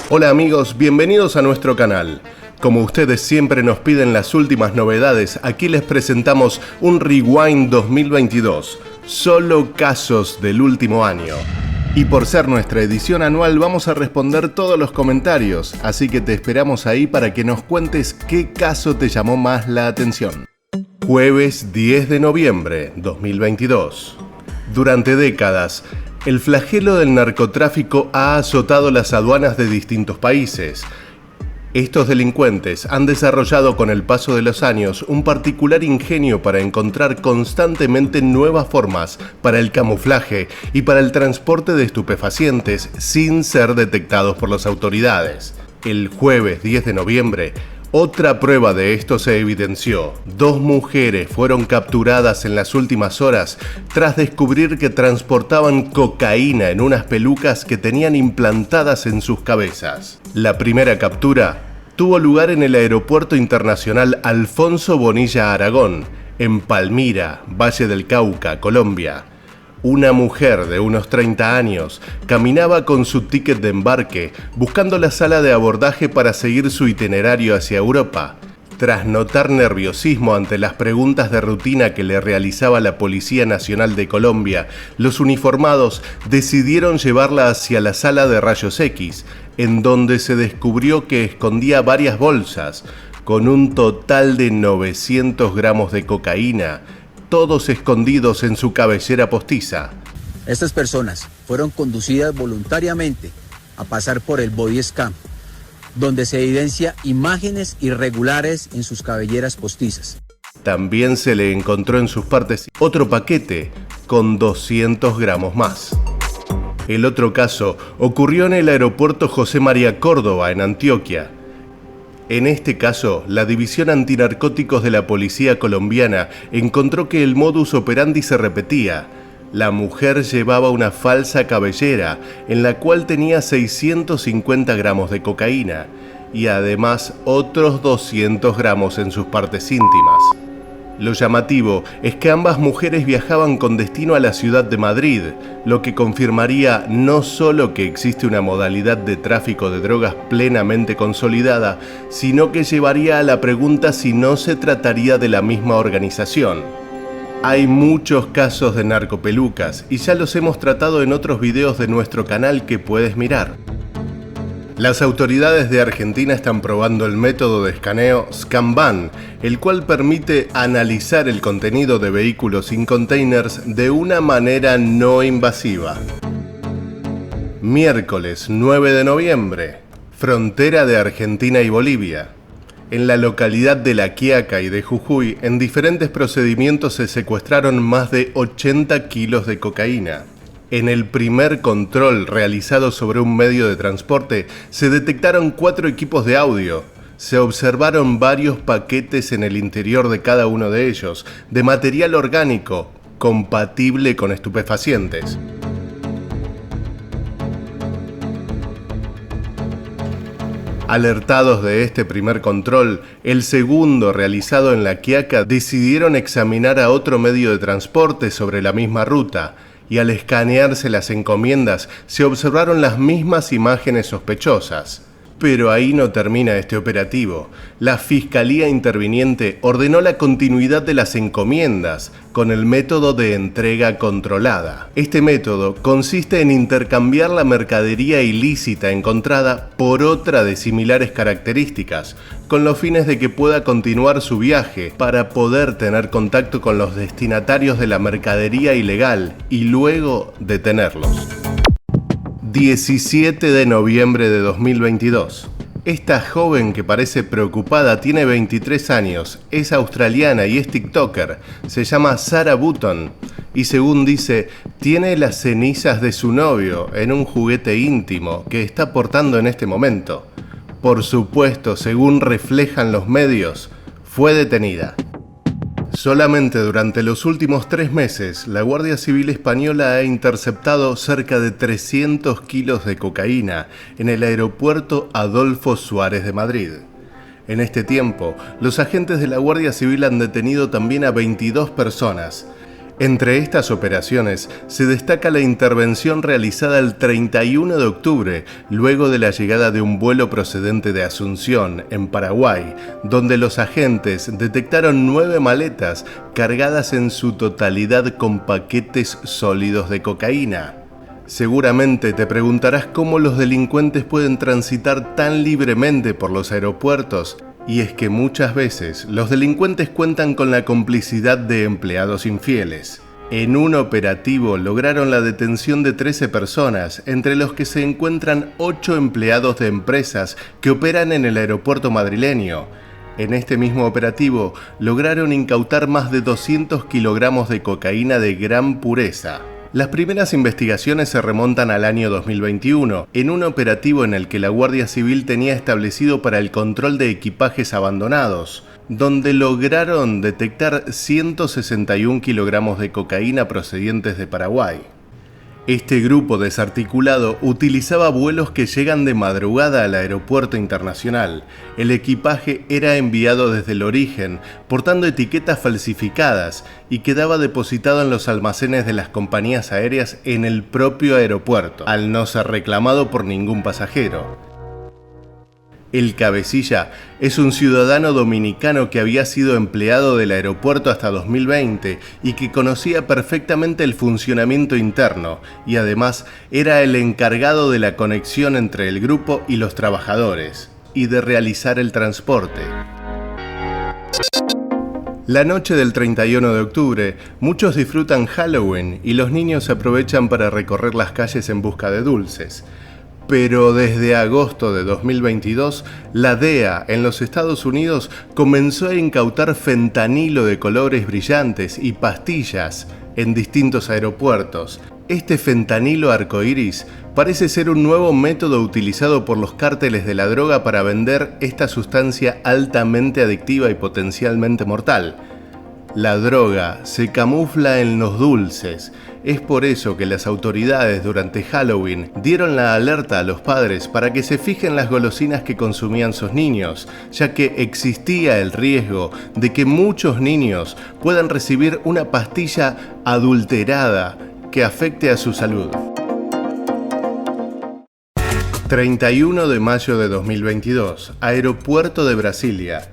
Hola amigos, bienvenidos a nuestro canal. Como ustedes siempre nos piden las últimas novedades, aquí les presentamos un Rewind 2022, solo casos del último año. Y por ser nuestra edición anual vamos a responder todos los comentarios, así que te esperamos ahí para que nos cuentes qué caso te llamó más la atención. Jueves 10 de noviembre 2022. Durante décadas, el flagelo del narcotráfico ha azotado las aduanas de distintos países. Estos delincuentes han desarrollado con el paso de los años un particular ingenio para encontrar constantemente nuevas formas para el camuflaje y para el transporte de estupefacientes sin ser detectados por las autoridades. El jueves 10 de noviembre, otra prueba de esto se evidenció. 2 mujeres fueron capturadas en las últimas horas tras descubrir que transportaban cocaína en unas pelucas que tenían implantadas en sus cabezas. La primera captura tuvo lugar en el Aeropuerto Internacional Alfonso Bonilla Aragón, en Palmira, Valle del Cauca, Colombia. Una mujer de unos 30 años caminaba con su ticket de embarque buscando la sala de abordaje para seguir su itinerario hacia Europa. Tras notar nerviosismo ante las preguntas de rutina que le realizaba la Policía Nacional de Colombia, los uniformados decidieron llevarla hacia la sala de rayos X, en donde se descubrió que escondía varias bolsas, con un total de 900 gramos de cocaína, todos escondidos en su cabellera postiza. Estas personas fueron conducidas voluntariamente a pasar por el body scan, donde se evidencia imágenes irregulares en sus cabelleras postizas. También se le encontró en sus partes otro paquete con 200 gramos más. El otro caso ocurrió en el aeropuerto José María Córdoba, en Antioquia. En este caso, la División Antinarcóticos de la Policía Colombiana encontró que el modus operandi se repetía. La mujer llevaba una falsa cabellera en la cual tenía 650 gramos de cocaína y además otros 200 gramos en sus partes íntimas. Lo llamativo es que ambas mujeres viajaban con destino a la ciudad de Madrid, lo que confirmaría no solo que existe una modalidad de tráfico de drogas plenamente consolidada, sino que llevaría a la pregunta si no se trataría de la misma organización. Hay muchos casos de narcopelucas y ya los hemos tratado en otros videos de nuestro canal que puedes mirar. Las autoridades de Argentina están probando el método de escaneo ScanBan, el cual permite analizar el contenido de vehículos sin containers de una manera no invasiva. Miércoles 9 de noviembre, frontera de Argentina y Bolivia. En la localidad de La Quiaca y de Jujuy, en diferentes procedimientos se secuestraron más de 80 kilos de cocaína. En el primer control realizado sobre un medio de transporte, se detectaron 4 equipos de audio. Se observaron varios paquetes en el interior de cada uno de ellos, de material orgánico, compatible con estupefacientes. Alertados de este primer control, el segundo realizado en La Quiaca decidieron examinar a otro medio de transporte sobre la misma ruta, y al escanearse las encomiendas se observaron las mismas imágenes sospechosas. Pero ahí no termina este operativo. La Fiscalía Interviniente ordenó la continuidad de las encomiendas con el método de entrega controlada. Este método consiste en intercambiar la mercadería ilícita encontrada por otra de similares características, con los fines de que pueda continuar su viaje para poder tener contacto con los destinatarios de la mercadería ilegal y luego detenerlos. 17 de noviembre de 2022. Esta joven que parece preocupada tiene 23 años, es australiana y es TikToker. Se llama Sarah Button y según dice, tiene las cenizas de su novio en un juguete íntimo que está portando en este momento. Por supuesto, según reflejan los medios, fue detenida. Solamente durante los últimos 3 meses, la Guardia Civil Española ha interceptado cerca de 300 kilos de cocaína en el aeropuerto Adolfo Suárez de Madrid. En este tiempo, los agentes de la Guardia Civil han detenido también a 22 personas. Entre estas operaciones se destaca la intervención realizada el 31 de octubre, luego de la llegada de un vuelo procedente de Asunción, en Paraguay, donde los agentes detectaron 9 maletas cargadas en su totalidad con paquetes sólidos de cocaína. Seguramente te preguntarás cómo los delincuentes pueden transitar tan libremente por los aeropuertos. Y es que muchas veces los delincuentes cuentan con la complicidad de empleados infieles. En un operativo lograron la detención de 13 personas, entre los que se encuentran 8 empleados de empresas que operan en el aeropuerto madrileño. En este mismo operativo lograron incautar más de 200 kilogramos de cocaína de gran pureza. Las primeras investigaciones se remontan al año 2021, en un operativo en el que la Guardia Civil tenía establecido para el control de equipajes abandonados, donde lograron detectar 161 kilogramos de cocaína procedentes de Paraguay. Este grupo desarticulado utilizaba vuelos que llegan de madrugada al aeropuerto internacional. El equipaje era enviado desde el origen, portando etiquetas falsificadas, y quedaba depositado en los almacenes de las compañías aéreas en el propio aeropuerto, al no ser reclamado por ningún pasajero. El cabecilla es un ciudadano dominicano que había sido empleado del aeropuerto hasta 2020 y que conocía perfectamente el funcionamiento interno, y además era el encargado de la conexión entre el grupo y los trabajadores, y de realizar el transporte. La noche del 31 de octubre, muchos disfrutan Halloween y los niños aprovechan para recorrer las calles en busca de dulces. Pero desde agosto de 2022, la DEA en los Estados Unidos comenzó a incautar fentanilo de colores brillantes y pastillas en distintos aeropuertos. Este fentanilo arcoíris parece ser un nuevo método utilizado por los cárteles de la droga para vender esta sustancia altamente adictiva y potencialmente mortal. La droga se camufla en los dulces. Es por eso que las autoridades durante Halloween dieron la alerta a los padres para que se fijen las golosinas que consumían sus niños, ya que existía el riesgo de que muchos niños puedan recibir una pastilla adulterada que afecte a su salud. 31 de mayo de 2022, Aeropuerto de Brasilia.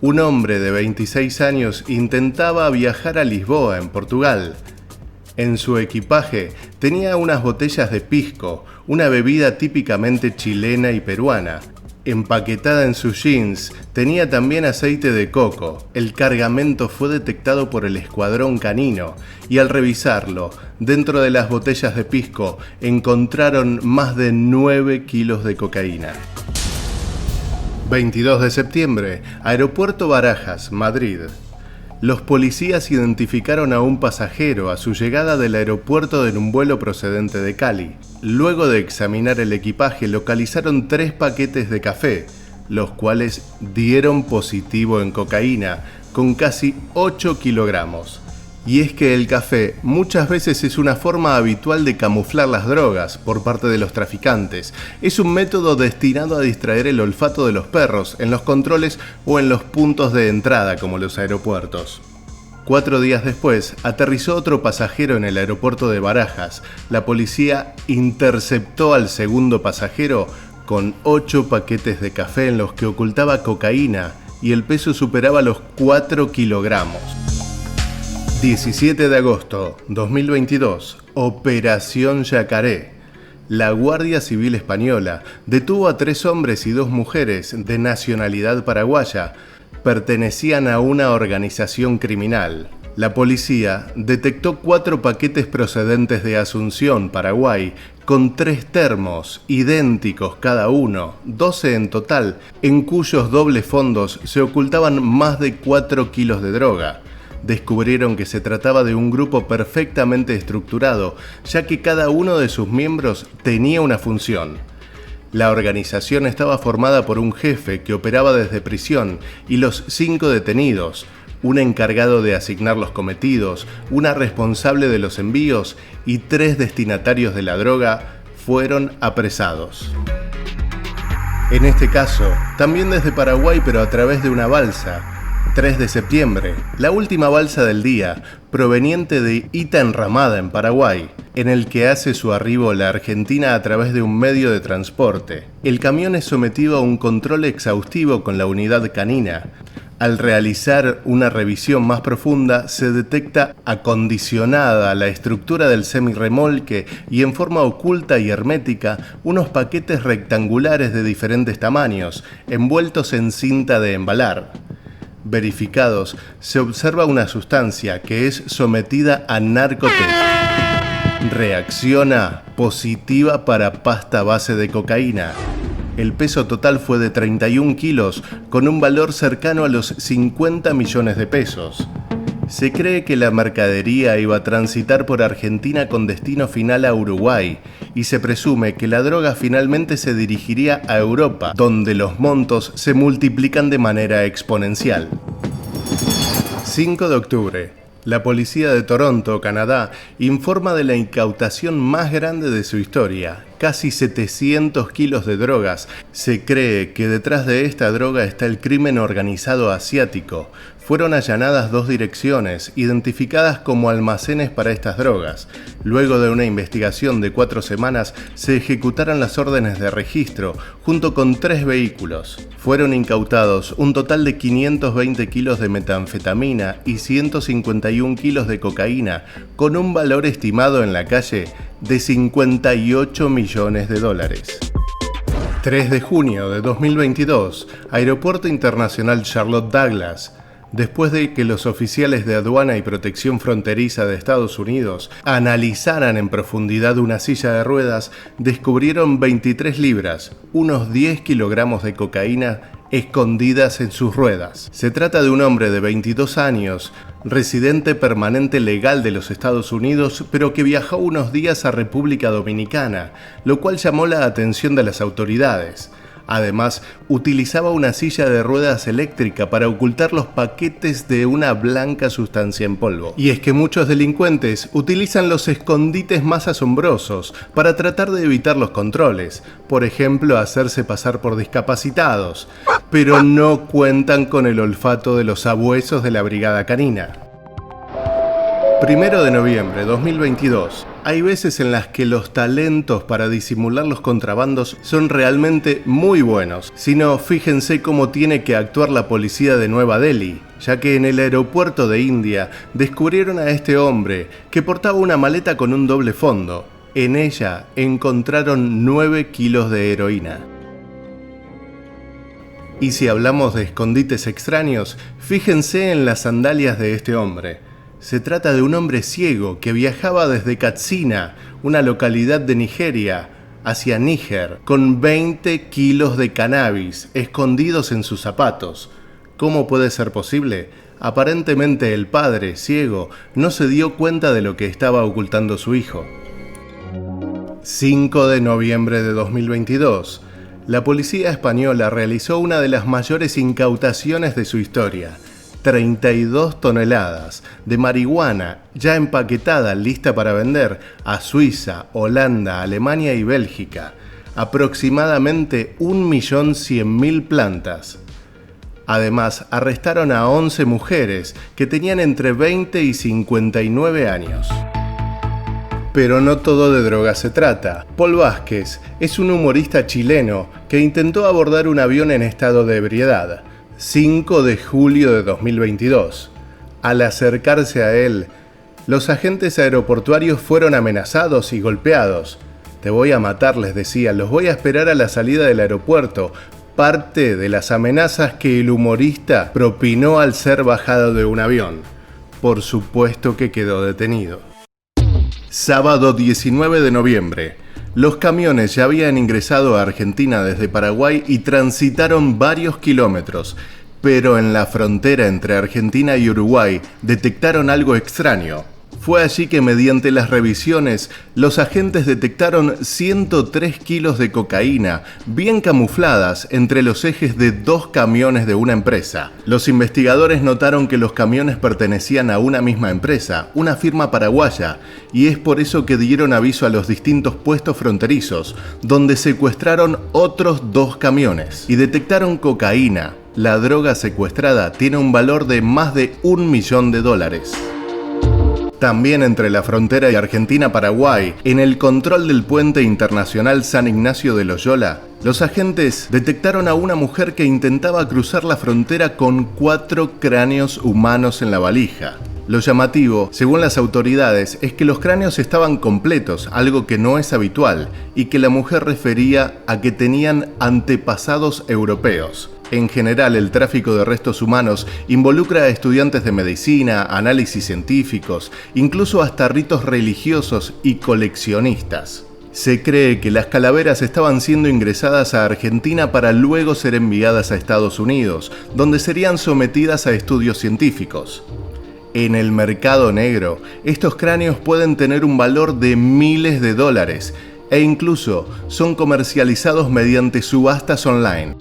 Un hombre de 26 años intentaba viajar a Lisboa, en Portugal. En su equipaje tenía unas botellas de pisco, una bebida típicamente chilena y peruana. Empaquetada en sus jeans tenía también aceite de coco. El cargamento fue detectado por el escuadrón canino y al revisarlo, dentro de las botellas de pisco encontraron más de 9 kilos de cocaína. 22 de septiembre, Aeropuerto Barajas, Madrid. Los policías identificaron a un pasajero a su llegada del aeropuerto en un vuelo procedente de Cali. Luego de examinar el equipaje, localizaron 3 paquetes de café, los cuales dieron positivo en cocaína, con casi 8 kilogramos. Y es que el café muchas veces es una forma habitual de camuflar las drogas por parte de los traficantes. Es un método destinado a distraer el olfato de los perros en los controles o en los puntos de entrada como los aeropuertos. 4 días después, aterrizó otro pasajero en el aeropuerto de Barajas. La policía interceptó al segundo pasajero con 8 paquetes de café en los que ocultaba cocaína y el peso superaba los 4 kilogramos. 17 de agosto 2022, Operación Yacaré. La Guardia Civil Española detuvo a 3 hombres y 2 mujeres de nacionalidad paraguaya. Pertenecían a una organización criminal. La policía detectó 4 paquetes procedentes de Asunción, Paraguay, con 3 termos, idénticos cada uno, 12 en total, en cuyos dobles fondos se ocultaban más de 4 kilos de droga. Descubrieron que se trataba de un grupo perfectamente estructurado, ya que cada uno de sus miembros tenía una función. La organización estaba formada por un jefe que operaba desde prisión y los 5 detenidos, un encargado de asignar los cometidos, una responsable de los envíos y 3 destinatarios de la droga fueron apresados. En este caso, también desde Paraguay pero a través de una balsa, 3 de septiembre, la última balsa del día, proveniente de Ita Enramada en Paraguay, en el que hace su arribo la Argentina a través de un medio de transporte. El camión es sometido a un control exhaustivo con la unidad canina. Al realizar una revisión más profunda, se detecta acondicionada la estructura del semirremolque y en forma oculta y hermética unos paquetes rectangulares de diferentes tamaños, envueltos en cinta de embalar. Verificados, se observa una sustancia que es sometida a narcotest. Reacciona positiva para pasta base de cocaína. El peso total fue de 31 kilos, con un valor cercano a los 50 millones de pesos. Se cree que la mercadería iba a transitar por Argentina con destino final a Uruguay, y se presume que la droga finalmente se dirigiría a Europa, donde los montos se multiplican de manera exponencial. 5 de octubre. La policía de Toronto, Canadá, informa de la incautación más grande de su historia, casi 700 kilos de drogas. Se cree que detrás de esta droga está el crimen organizado asiático. Fueron allanadas 2 direcciones, identificadas como almacenes para estas drogas. Luego de una investigación de 4 semanas, se ejecutaron las órdenes de registro, junto con 3 vehículos. Fueron incautados un total de 520 kilos de metanfetamina y 151 kilos de cocaína, con un valor estimado en la calle de 58 millones de dólares. 3 de junio de 2022, Aeropuerto Internacional Charlotte Douglas. Después de que los oficiales de aduana y protección fronteriza de Estados Unidos analizaran en profundidad una silla de ruedas, descubrieron 23 libras, unos 10 kilogramos de cocaína escondidas en sus ruedas. Se trata de un hombre de 22 años, residente permanente legal de los Estados Unidos, pero que viajó unos días a República Dominicana, lo cual llamó la atención de las autoridades. Además, utilizaba una silla de ruedas eléctrica para ocultar los paquetes de una blanca sustancia en polvo. Y es que muchos delincuentes utilizan los escondites más asombrosos para tratar de evitar los controles, por ejemplo, hacerse pasar por discapacitados, pero no cuentan con el olfato de los sabuesos de la brigada canina. 1 de noviembre de 2022. Hay veces en las que los talentos para disimular los contrabandos son realmente muy buenos. Si no, fíjense cómo tiene que actuar la policía de Nueva Delhi, ya que en el aeropuerto de India descubrieron a este hombre que portaba una maleta con un doble fondo. En ella encontraron 9 kilos de heroína. Y si hablamos de escondites extraños, fíjense en las sandalias de este hombre. Se trata de un hombre ciego que viajaba desde Katsina, una localidad de Nigeria, hacia Níger, con 20 kilos de cannabis escondidos en sus zapatos. ¿Cómo puede ser posible? Aparentemente el padre, ciego, no se dio cuenta de lo que estaba ocultando su hijo. 5 de noviembre de 2022. La policía española realizó una de las mayores incautaciones de su historia. 32 toneladas de marihuana ya empaquetada, lista para vender a Suiza, Holanda, Alemania y Bélgica. Aproximadamente 1.100.000 plantas. Además, arrestaron a 11 mujeres que tenían entre 20 y 59 años. Pero no todo de drogas se trata. Paul Vázquez es un humorista chileno que intentó abordar un avión en estado de ebriedad. 5 de julio de 2022. Al acercarse a él, los agentes aeroportuarios fueron amenazados y golpeados. «Te voy a matar», les decía, «los voy a esperar a la salida del aeropuerto». Parte de las amenazas que el humorista propinó al ser bajado de un avión. Por supuesto que quedó detenido. Sábado 19 de noviembre. Los camiones ya habían ingresado a Argentina desde Paraguay y transitaron varios kilómetros, pero en la frontera entre Argentina y Uruguay detectaron algo extraño. Fue allí que mediante las revisiones, los agentes detectaron 103 kilos de cocaína, bien camufladas entre los ejes de 2 camiones de una empresa. Los investigadores notaron que los camiones pertenecían a una misma empresa, una firma paraguaya, y es por eso que dieron aviso a los distintos puestos fronterizos, donde secuestraron otros 2 camiones y detectaron cocaína, La droga secuestrada tiene un valor de más de $1 millón. También entre la frontera de Argentina-Paraguay, en el control del puente internacional San Ignacio de Loyola, los agentes detectaron a una mujer que intentaba cruzar la frontera con 4 cráneos humanos en la valija. Lo llamativo, según las autoridades, es que los cráneos estaban completos, algo que no es habitual, y que la mujer refería a que tenían antepasados europeos. En general, el tráfico de restos humanos involucra a estudiantes de medicina, análisis científicos, incluso hasta ritos religiosos y coleccionistas. Se cree que las calaveras estaban siendo ingresadas a Argentina para luego ser enviadas a Estados Unidos, donde serían sometidas a estudios científicos. En el mercado negro, estos cráneos pueden tener un valor de miles de dólares e incluso son comercializados mediante subastas online.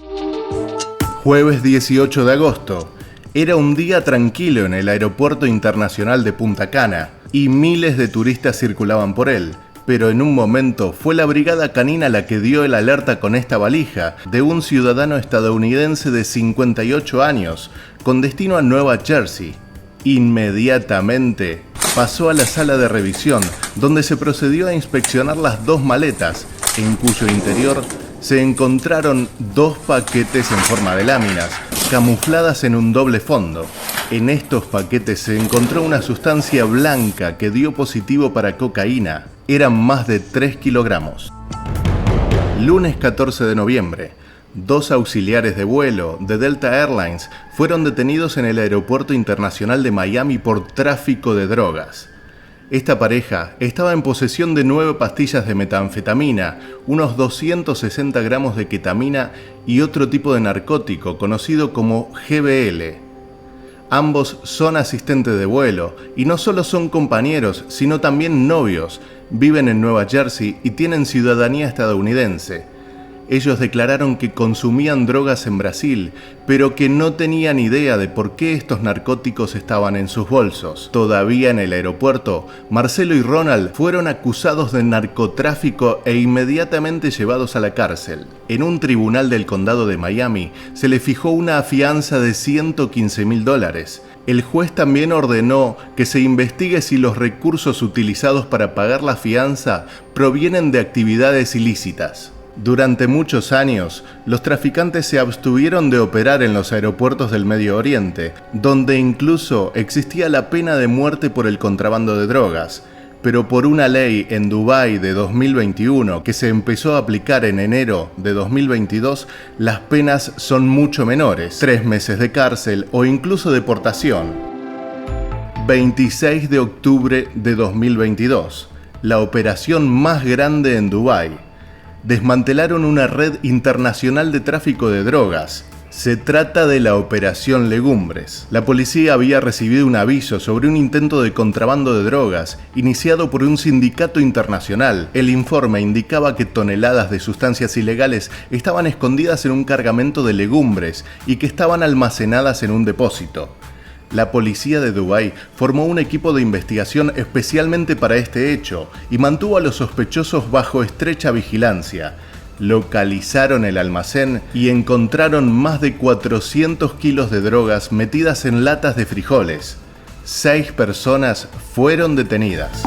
Jueves 18 de agosto. Era un día tranquilo en el Aeropuerto Internacional de Punta Cana y miles de turistas circulaban por él, pero en un momento fue la brigada canina la que dio el alerta con esta valija de un ciudadano estadounidense de 58 años con destino a Nueva Jersey. Inmediatamente pasó a la sala de revisión, donde se procedió a inspeccionar las 2 maletas, en cuyo interior se encontraron 2 paquetes en forma de láminas, camufladas en un doble fondo. En estos paquetes se encontró una sustancia blanca que dio positivo para cocaína. Eran más de 3 kilogramos. Lunes 14 de noviembre. 2 auxiliares de vuelo de Delta Airlines fueron detenidos en el Aeropuerto Internacional de Miami por tráfico de drogas. Esta pareja estaba en posesión de 9 pastillas de metanfetamina, unos 260 gramos de ketamina y otro tipo de narcótico conocido como GBL. Ambos son asistentes de vuelo y no solo son compañeros, sino también novios. Viven en Nueva Jersey y tienen ciudadanía estadounidense. Ellos declararon que consumían drogas en Brasil, pero que no tenían idea de por qué estos narcóticos estaban en sus bolsos. Todavía en el aeropuerto, Marcelo y Ronald fueron acusados de narcotráfico e inmediatamente llevados a la cárcel. En un tribunal del condado de Miami se le fijó una fianza de $115.000. El juez también ordenó que se investigue si los recursos utilizados para pagar la fianza provienen de actividades ilícitas. Durante muchos años, los traficantes se abstuvieron de operar en los aeropuertos del Medio Oriente, donde incluso existía la pena de muerte por el contrabando de drogas. Pero por una ley en Dubái de 2021 que se empezó a aplicar en enero de 2022, las penas son mucho menores, 3 meses de cárcel o incluso deportación. 26 de octubre de 2022, la operación más grande en Dubái. Desmantelaron una red internacional de tráfico de drogas. Se trata de la Operación Legumbres. La policía había recibido un aviso sobre un intento de contrabando de drogas, iniciado por un sindicato internacional. El informe indicaba que toneladas de sustancias ilegales estaban escondidas en un cargamento de legumbres y que estaban almacenadas en un depósito. La policía de Dubái formó un equipo de investigación especialmente para este hecho y mantuvo a los sospechosos bajo estrecha vigilancia. Localizaron el almacén y encontraron más de 400 kilos de drogas metidas en latas de frijoles. 6 personas fueron detenidas.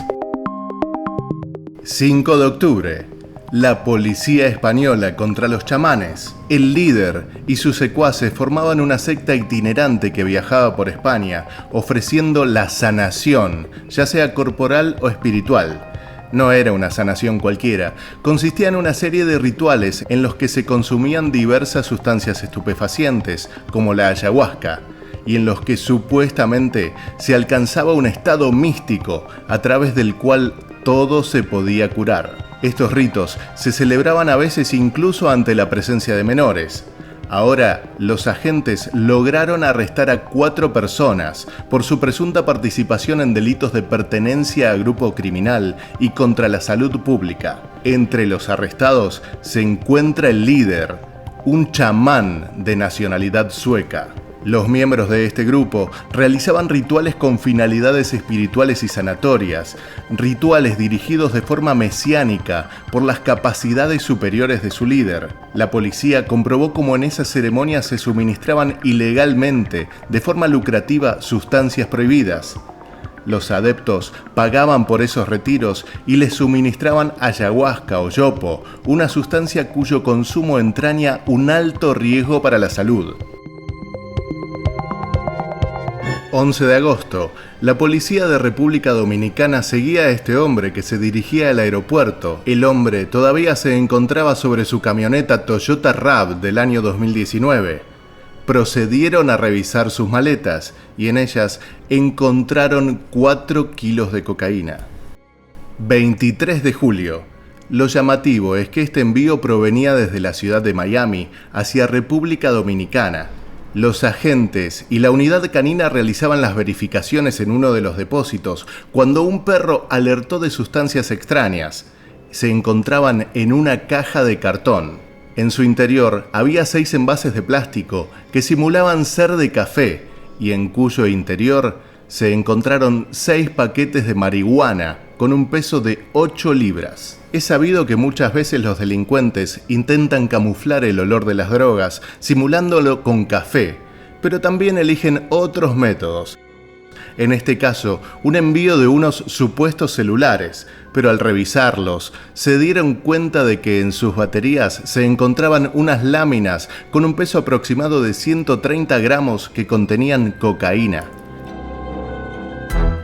5 de octubre. La policía española contra los chamanes. El líder y sus secuaces formaban una secta itinerante que viajaba por España, ofreciendo la sanación, ya sea corporal o espiritual. No era una sanación cualquiera, consistía en una serie de rituales en los que se consumían diversas sustancias estupefacientes, como la ayahuasca, y en los que supuestamente se alcanzaba un estado místico a través del cual todo se podía curar. Estos ritos se celebraban a veces incluso ante la presencia de menores. Ahora, los agentes lograron arrestar a 4 personas por su presunta participación en delitos de pertenencia a grupo criminal y contra la salud pública. Entre los arrestados se encuentra el líder, un chamán de nacionalidad sueca. Los miembros de este grupo realizaban rituales con finalidades espirituales y sanatorias, rituales dirigidos de forma mesiánica por las capacidades superiores de su líder. La policía comprobó cómo en esas ceremonias se suministraban ilegalmente, de forma lucrativa, sustancias prohibidas. Los adeptos pagaban por esos retiros y les suministraban ayahuasca o yopo, una sustancia cuyo consumo entraña un alto riesgo para la salud. 11 de agosto, la policía de República Dominicana seguía a este hombre que se dirigía al aeropuerto. El hombre todavía se encontraba sobre su camioneta Toyota RAV del año 2019. Procedieron a revisar sus maletas y en ellas encontraron 4 kilos de cocaína. 23 de julio. Lo llamativo es que este envío provenía desde la ciudad de Miami hacia República Dominicana. Los agentes y la unidad canina realizaban las verificaciones en uno de los depósitos cuando un perro alertó de sustancias extrañas. Se encontraban en una caja de cartón. En su interior había 6 envases de plástico que simulaban ser de café y en cuyo interior se encontraron 6 paquetes de marihuana con un peso de 8 libras. Es sabido que muchas veces los delincuentes intentan camuflar el olor de las drogas simulándolo con café, pero también eligen otros métodos. En este caso, un envío de unos supuestos celulares, pero al revisarlos, se dieron cuenta de que en sus baterías se encontraban unas láminas con un peso aproximado de 130 gramos que contenían cocaína.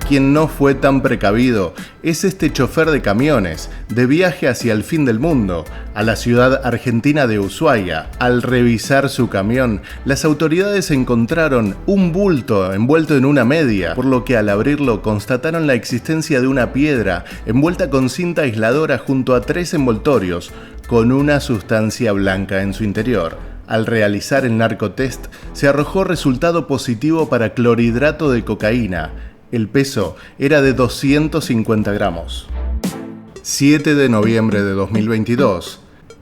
Quien no fue tan precavido es este chofer de camiones, de viaje hacia el fin del mundo, a la ciudad argentina de Ushuaia. Al revisar su camión, las autoridades encontraron un bulto envuelto en una media, por lo que al abrirlo constataron la existencia de una piedra envuelta con cinta aisladora junto a 3 envoltorios, con una sustancia blanca en su interior. Al realizar el narcotest, se arrojó resultado positivo para clorhidrato de cocaína. El peso era de 250 gramos. 7 de noviembre de 2022.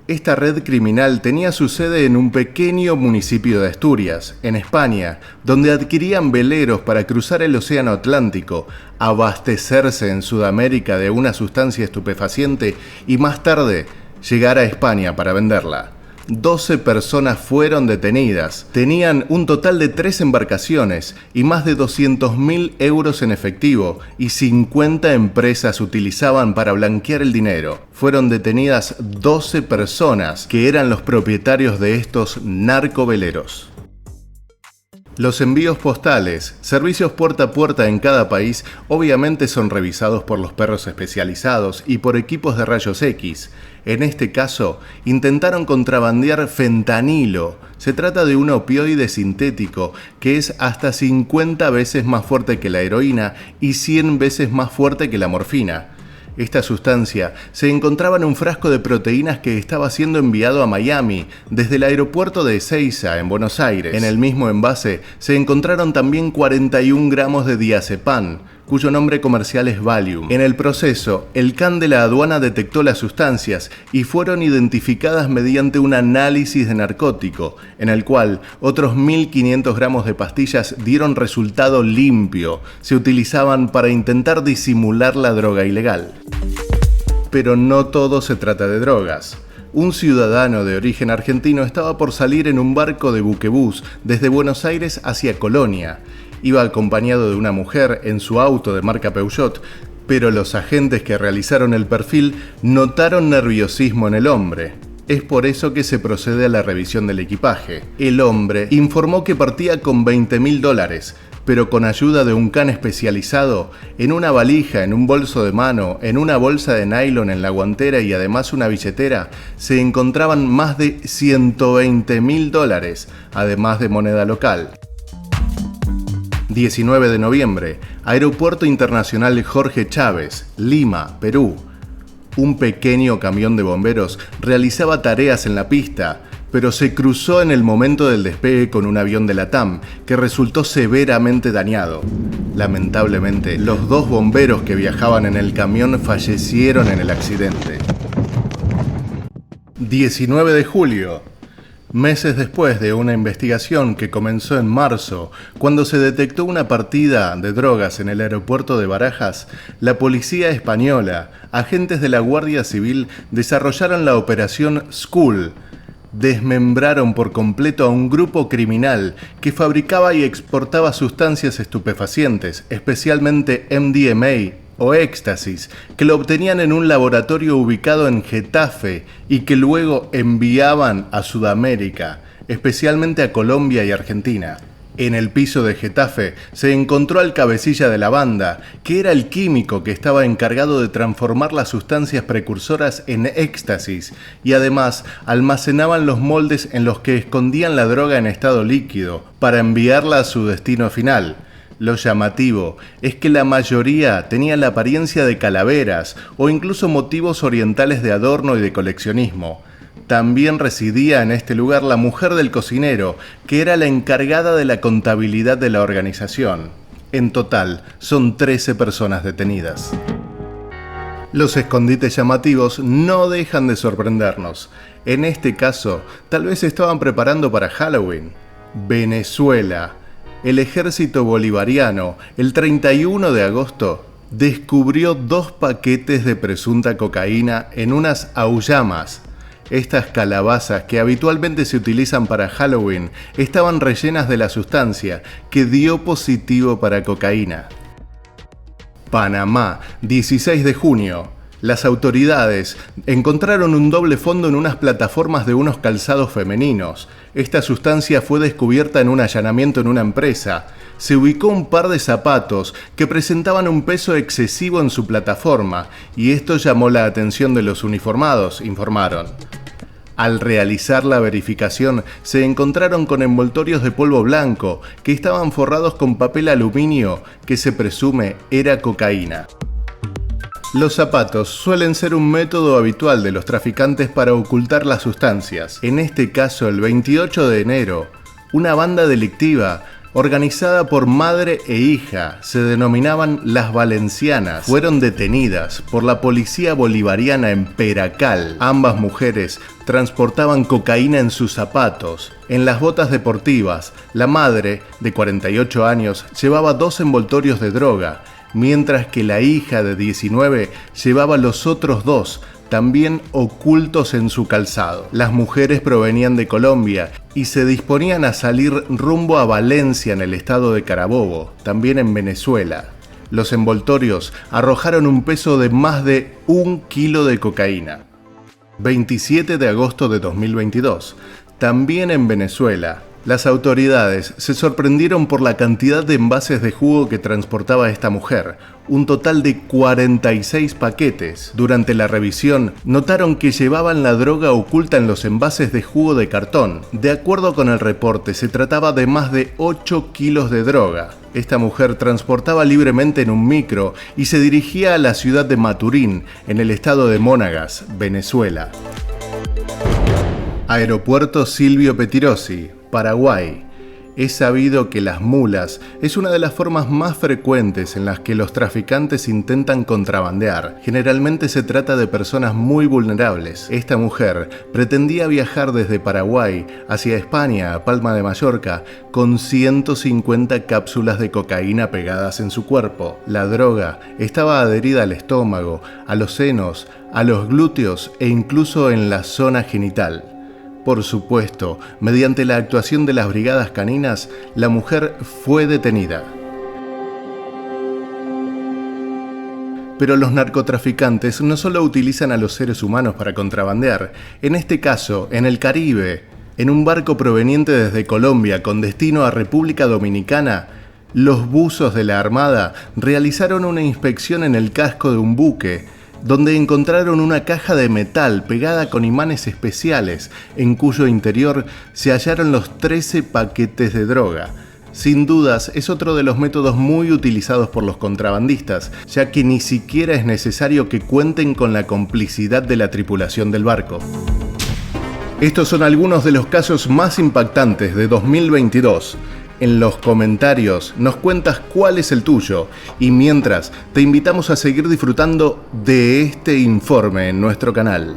Esta red criminal tenía su sede en un pequeño municipio de Asturias, en España, donde adquirían veleros para cruzar el océano Atlántico, abastecerse en Sudamérica de una sustancia estupefaciente y más tarde llegar a España para venderla. 12 personas fueron detenidas. Tenían un total de 3 embarcaciones y más de 200.000 euros en efectivo y 50 empresas utilizaban para blanquear el dinero. Fueron detenidas 12 personas que eran los propietarios de estos narcoveleros. Los envíos postales, servicios puerta a puerta en cada país, obviamente son revisados por los perros especializados y por equipos de rayos X. En este caso, intentaron contrabandear fentanilo. Se trata de un opioide sintético que es hasta 50 veces más fuerte que la heroína y 100 veces más fuerte que la morfina. Esta sustancia se encontraba en un frasco de proteínas que estaba siendo enviado a Miami desde el aeropuerto de Ezeiza, en Buenos Aires. En el mismo envase se encontraron también 41 gramos de diazepam, cuyo nombre comercial es Valium. En el proceso, el CAN de la aduana detectó las sustancias y fueron identificadas mediante un análisis de narcótico, en el cual otros 1.500 gramos de pastillas dieron resultado limpio. Se utilizaban para intentar disimular la droga ilegal. Pero no todo se trata de drogas. Un ciudadano de origen argentino estaba por salir en un barco de buquebús desde Buenos Aires hacia Colonia. Iba acompañado de una mujer en su auto de marca Peugeot, pero los agentes que realizaron el perfil notaron nerviosismo en el hombre. Es por eso que se procede a la revisión del equipaje. El hombre informó que partía con $20.000, pero con ayuda de un can especializado, en una valija, en un bolso de mano, en una bolsa de nylon en la guantera y además una billetera, se encontraban más de $120.000, además de moneda local. 19 de noviembre, Aeropuerto Internacional Jorge Chávez, Lima, Perú. Un pequeño camión de bomberos realizaba tareas en la pista, pero se cruzó en el momento del despegue con un avión de LATAM, que resultó severamente dañado. Lamentablemente, los 2 bomberos que viajaban en el camión fallecieron en el accidente. 19 de julio. Meses después de una investigación que comenzó en marzo, cuando se detectó una partida de drogas en el aeropuerto de Barajas, la policía española, agentes de la Guardia Civil, desarrollaron la operación School. Desmembraron por completo a un grupo criminal que fabricaba y exportaba sustancias estupefacientes, especialmente MDMA o éxtasis, que lo obtenían en un laboratorio ubicado en Getafe y que luego enviaban a Sudamérica, especialmente a Colombia y Argentina. En el piso de Getafe se encontró al cabecilla de la banda, que era el químico que estaba encargado de transformar las sustancias precursoras en éxtasis, y además almacenaban los moldes en los que escondían la droga en estado líquido, para enviarla a su destino final. Lo llamativo es que la mayoría tenían la apariencia de calaveras o incluso motivos orientales de adorno y de coleccionismo. También residía en este lugar la mujer del cocinero, que era la encargada de la contabilidad de la organización. En total, son 13 personas detenidas. Los escondites llamativos no dejan de sorprendernos. En este caso, tal vez se estaban preparando para Halloween. Venezuela. El ejército bolivariano, el 31 de agosto, descubrió 2 paquetes de presunta cocaína en unas auyamas. Estas calabazas, que habitualmente se utilizan para Halloween, estaban rellenas de la sustancia que dio positivo para cocaína. Panamá, 16 de junio. Las autoridades encontraron un doble fondo en unas plataformas de unos calzados femeninos. Esta sustancia fue descubierta en un allanamiento en una empresa. Se ubicó un par de zapatos que presentaban un peso excesivo en su plataforma y esto llamó la atención de los uniformados, informaron. Al realizar la verificación, se encontraron con envoltorios de polvo blanco que estaban forrados con papel aluminio que se presume era cocaína. Los zapatos suelen ser un método habitual de los traficantes para ocultar las sustancias. En este caso, el 28 de enero, una banda delictiva organizada por madre e hija, se denominaban Las Valencianas, fueron detenidas por la policía bolivariana en Peracal. Ambas mujeres transportaban cocaína en sus zapatos. En las botas deportivas, la madre, de 48 años, llevaba 2 envoltorios de droga, mientras que la hija de 19 llevaba los otros 2, también ocultos en su calzado. Las mujeres provenían de Colombia y se disponían a salir rumbo a Valencia, en el estado de Carabobo, también en Venezuela. Los envoltorios arrojaron un peso de más de 1 kilo de cocaína. 27 de agosto de 2022, también en Venezuela. Las autoridades se sorprendieron por la cantidad de envases de jugo que transportaba esta mujer, un total de 46 paquetes. Durante la revisión, notaron que llevaban la droga oculta en los envases de jugo de cartón. De acuerdo con el reporte, se trataba de más de 8 kilos de droga. Esta mujer transportaba libremente en un micro y se dirigía a la ciudad de Maturín, en el estado de Monagas, Venezuela. Aeropuerto Silvio Pettirossi, Paraguay. Es sabido que las mulas es una de las formas más frecuentes en las que los traficantes intentan contrabandear. Generalmente se trata de personas muy vulnerables. Esta mujer pretendía viajar desde Paraguay hacia España, a Palma de Mallorca, con 150 cápsulas de cocaína pegadas en su cuerpo. La droga estaba adherida al estómago, a los senos, a los glúteos e incluso en la zona genital. Por supuesto, mediante la actuación de las brigadas caninas, la mujer fue detenida. Pero los narcotraficantes no solo utilizan a los seres humanos para contrabandear. En este caso, en el Caribe, en un barco proveniente desde Colombia con destino a República Dominicana, los buzos de la Armada realizaron una inspección en el casco de un buque, donde encontraron una caja de metal pegada con imanes especiales, en cuyo interior se hallaron los 13 paquetes de droga. Sin dudas, es otro de los métodos muy utilizados por los contrabandistas, ya que ni siquiera es necesario que cuenten con la complicidad de la tripulación del barco. Estos son algunos de los casos más impactantes de 2022. En los comentarios nos cuentas cuál es el tuyo y mientras te invitamos a seguir disfrutando de este informe en nuestro canal.